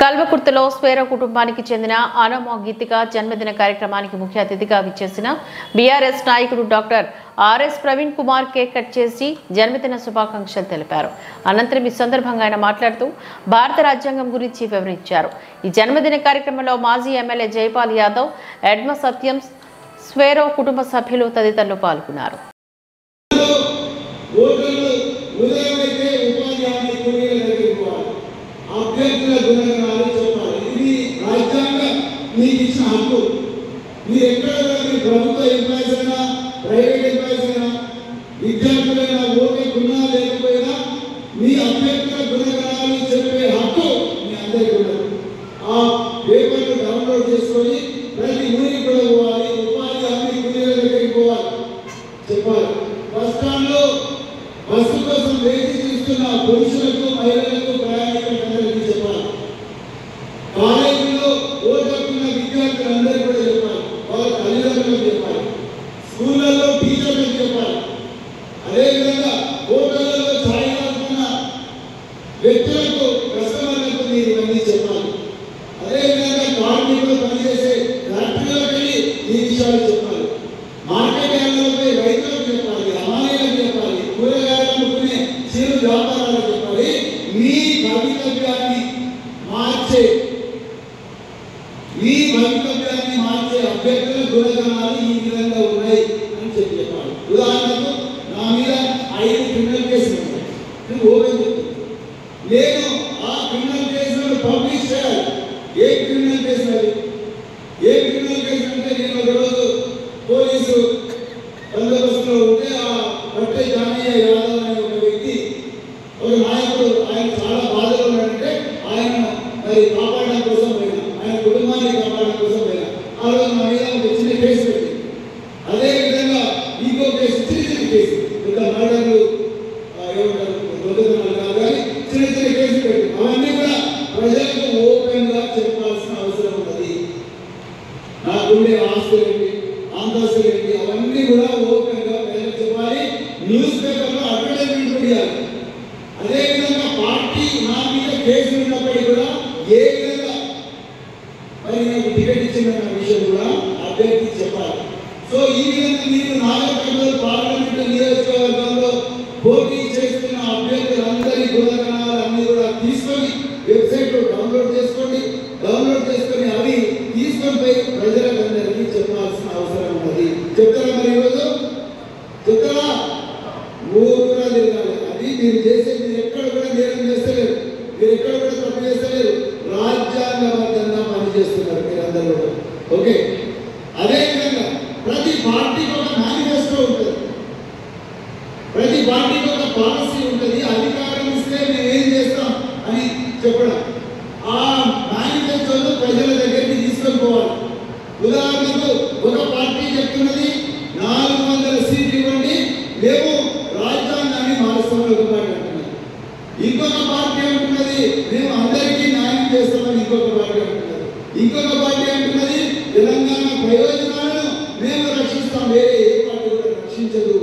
కల్వకుర్తిలో స్వేర కుటుంబానికి చెందిన ఆనమో గీతిక జన్మదిన కార్యక్రమానికి ముఖ్య అతిథిగా విచ్చేసిన బీఆర్ఎస్ నాయకుడు doctor RS Praveen Kumar cake cut చేసి జన్మదిన శుభాకాంక్షలు తెలిపారు. అనంతరం ఈ సందర్భంగా ఆయన మాట్లాడుతూ భారత రాజ్యాంగం గురించి వివరించారు. ఈ జన్మదిన కార్యక్రమంలో మాజీ ఎమ్మెల్యే జైపాల్ యాదవ్, ఎడ్మ సత్యం, స్వేరో కుటుంబ సభ్యులు తదితరులు పాల్గొన్నారు. అభ్యర్థుల గుణగణాలు చెప్పాలి. ఇది రాజ్యాంగం మీకు ఇచ్చిన హక్కు. మీరు ఎక్కడ ప్రభుత్వ ఎంప్లాయీస్ అయినా, ప్రైవేట్ ఎంప్లాయీస్ అయినా, విద్యార్థులైనా, ఓకే గుణా లేకపోయినా మీ అభ్యర్థుల గుణగణాలు చెప్పే హక్కు మీ అందరికీ ఉండదు. ఆ పేపర్లు డౌన్లోడ్ చేసుకొని ప్రతి ఊరికి కూడా పోవాలి, ఉపాధి హామీ కూలీల దగ్గరికి పోవాలి, చెప్పాలి. బస్ స్టాండ్లో బస్సు కోసం వేచి చూస్తున్న పురుషులకు, మహిళలకు, ప్రయాణికులందరికీ చెప్పాలి. కాలేజీలో ఓటుకున్న విద్యార్థులందరికీ కూడా చెప్పాలి, వాళ్ళ తల్లిదండ్రులకు చెప్పాలి, స్కూళ్ళల్లో టీచర్లకు చెప్పాలి. అదేవిధంగా హోటళ్లలో ఛాయ్ తాగుతున్న వ్యక్తులకు, కస్టమర్లకు మీరు ఇవన్నీ చెప్పాలి. అదేవిధంగా కార్మికులు పనిచేసే ఫ్యాక్టరీలకు వెళ్ళి ఈ విషయాలు చెప్పాలి. మార్కెట్ యార్డులపై రైతులకు చెప్పాలి, అమ్మాయిలకు చెప్పాలి, కూరగాయలు అమ్ముకునే చిరు వ్యాపారాలకు చెప్పాలి. మీ భవితవ్యాన్ని మార్చే అభ్యర్థుల గుణగణాలు ఈ విధంగా ఉన్నాయి అని చెప్పాలి. ఉదాహరణకు నా మీద 5 క్రిమినల్ కేసులు ఉన్నాయి. ఓపెన్ చెప్తాను, నేను ఆ క్రిమినల్ కేసులను పబ్లిష్ చేయాలి. ఏ క్రిమినల్ కేసు అది? ఏ క్రిమినల్ కేసు అంటే నేను ఒకరోజు పోలీసు బందోబస్తులో ఉంటే ఆ పట్టే జానయ్య యాదవ్ అనే ఒక వ్యక్తి, ఒక నాయకుడు, ఆయన చాలా బాధలో ఉన్నాడంటే ఆయన మరి కాపాడడం కోసం పోయినా, ఆయన కుటుంబాన్ని కాపాడడం కోసం పోయినా, ఆ రోజు నా మీద ఒక చిన్న కేసు పెట్టింది. అదేవిధంగా ఇంకో కేసు, చిన్న కేసు, ఒక మర్డర్లు, దొంగతనాలు కాదు కానీ చిన్న చిన్న కేసులు పెట్టి అవన్నీ కూడా ప్రజలకు ఓపెన్ గా చెప్పాల్సిన అవసరం ఉన్నది. నాకుండే ఆస్తులు ఏంటి, అంతస్తులు ఏంటి, అవన్నీ కూడా ఓపెన్ గా ప్రజలకు చెప్పాలి. న్యూస్ పేపర్లో అడ్వర్టైజ్మెంట్ చేయాలి. అదేవిధంగా పార్టీ నా మీద కేసులు ఉన్నప్పటికీ కూడా ఏ విధంగా మరి నాకు టికెట్ ఇచ్చిన విషయం కూడా అభ్యర్థికి చెప్పాలి. సో ఈ విధంగా మీరు నాగరికర్నూలు పార్లమెంటు నియోజకవర్గంలో పోటీ చేస్తున్న అభ్యర్థులందరి గుణగణాలు అన్ని కూడా తీసుకొని వెబ్సైట్లో డౌన్లోడ్ చేసుకొని అవి తీసుకొని పోయి ప్రజలందరికీ చెప్పాల్సిన అవసరం ఉన్నది. చెప్తారా మరి ఈరోజు? చెప్తారా? ఊరుగా తిరగాలి. అది మీరు చేసేది, మీరు ఎక్కడ కూడా నేరం చేస్తలేరు, మీరు ఎక్కడ కూడా తప్పు చేస్తలేరు, రాజ్యాంగబద్ధంగా పనిచేస్తున్నారు మీరందరూ కూడా. ఓకే. అదేవిధంగా ప్రతి పార్టీకి ఒక మేనిఫెస్టో ఉంటుంది, ప్రతి పార్టీకి ఒక పాలసీ ఉంటుంది. అధికారం ఇస్తే మేము ఏం చేస్తాం అని చెప్పడం, ఆ మేనిఫెస్టోను ప్రజల దగ్గరికి తీసుకొని పోవాలి. ఉదాహరణకు ఒక పార్టీ చెప్తున్నది 400 సీట్లు ఇవ్వండి, మేము రాజ్యాంగాన్ని మారుస్తామని ఒక పార్టీ అంటున్నది. ఇంకొక పార్టీ అంటున్నది మేము అందరికీ న్యాయం చేస్తామని ఇంకొక పార్టీ అంటున్నది. ఇంకొక పార్టీ అంటున్నది తెలంగాణ ప్రయోజనాలను మేము రక్షిస్తాం, వేరే ఏ పార్టీ కూడా రక్షించదు.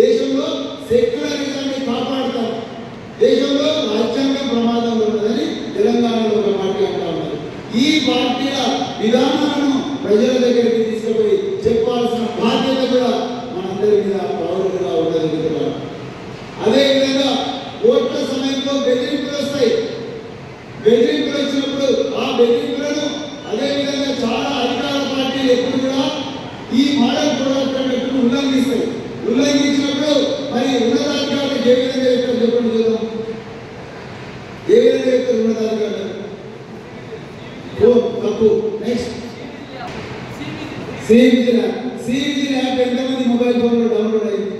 దేశంలో సెక్యులరిజాన్ని కాపాడుతాం, దేశంలో రాజ్యాంగం ప్రమాదంలో ఉన్నదని తెలంగాణలో ఒక పార్టీ అంటా ఉన్నది. ఈ పార్టీల విధానాలను ప్రజల దగ్గరికి తీసుకుపోయి చెప్పాల్సిన బాధ్యత కూడా మనందరి మీద పౌరులుగా ఉండగలుగుతున్నారు. అదేవిధంగా ఓట్ల సమయంలో బెదిరింపులు వస్తాయి. బెదిరింపులు వచ్చినప్పుడు ఆ బెదిరింపులను అదేవిధంగా చాలా అధికార పార్టీలు ఎప్పుడు కూడా ఈ మోడల్ ప్రోడక్ట్ ఉల్లంఘిస్తాయి. ఉల్లంఘించినప్పుడు మరి ఉన్నతాధికారులకు ఏ విధంగా చెప్తారు చెప్పండి చూద్దాం. ఏ విధంగా చెప్తారు ఉన్నతాధికారులు? తప్పు. Next cVIGIL app. CVIGIL app ఎంతమంది మొబైల్ ఫోన్లో డౌన్లోడ్ అయింది?